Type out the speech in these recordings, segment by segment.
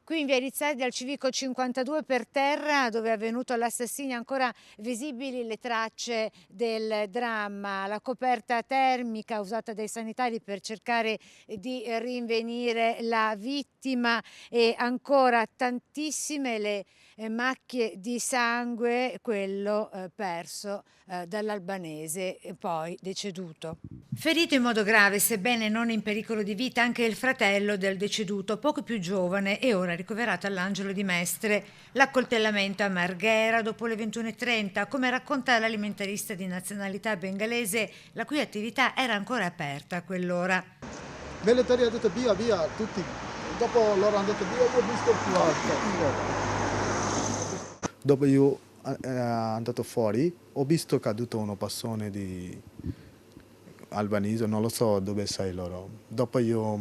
Qui in via Rizzardi al civico 52 per terra, dove è avvenuto l'assassinio, ancora visibili le tracce del dramma, la coperta termica usata dai sanitari per cercare di rinvenire la vittima e ancora tantissime le macchie di sangue, quello perso dall'albanese e poi deceduto. Ferito in modo grave, sebbene non in pericolo di vita, anche il fratello del deceduto, poco più giovane e ora ricoverato all'Angelo di Mestre. L'accoltellamento a Marghera dopo le 21:30, come racconta l'alimentarista di nazionalità bengalese, la cui attività era ancora aperta a quell'ora. Militari ha detto via, via, tutti. Dopo loro hanno detto via, io ho visto dopo io andato fuori, ho visto caduto una persona di albanese, non lo so dove sei loro. Dopo io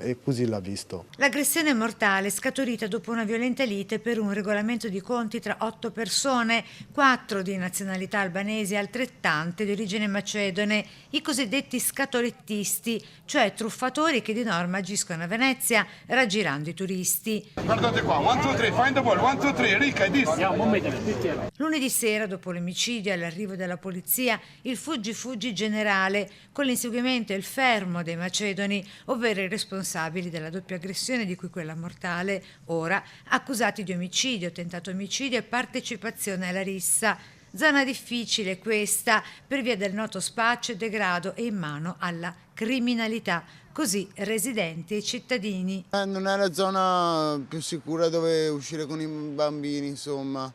e così l'ho visto. L'aggressione mortale è scaturita dopo una violenta lite per un regolamento di conti tra 8 persone, 4 di nazionalità albanese e altrettante di origine macedone, i cosiddetti scatolettisti, cioè truffatori che di norma agiscono a Venezia raggirando i turisti. Guardate qua, 1, 2, 3, find the ball, 1, 2, 3, Ricca, Lunedì sera, dopo l'omicidio e l'arrivo della polizia, il fuggi generale, con l'inseguimento e il fermo dei macedoni, ovvero i responsabili della doppia aggressione di cui quella mortale, ora accusati di omicidio, tentato omicidio e partecipazione alla rissa. Zona difficile questa per via del noto spaccio e degrado e in mano alla criminalità, così residenti e cittadini. Non è la zona più sicura dove uscire con i bambini, insomma.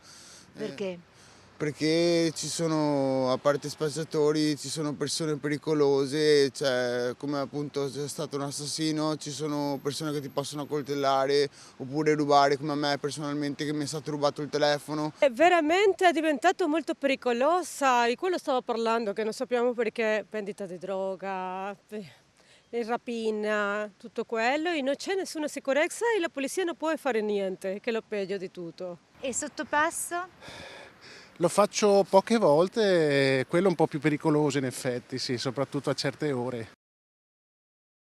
Perché? Perché ci sono, a parte spacciatori, ci sono persone pericolose, cioè, come appunto c'è stato un assassino, ci sono persone che ti possono accoltellare oppure rubare, come a me personalmente che mi è stato rubato il telefono. È veramente diventato molto pericolosa, di quello stavo parlando, che non sappiamo perché, vendita di droga, rapina, tutto quello, e non c'è nessuna sicurezza e la polizia non può fare niente, che è lo peggio di tutto. E sottopasso? Lo faccio poche volte, quello è un po' più pericoloso in effetti, sì, soprattutto a certe ore.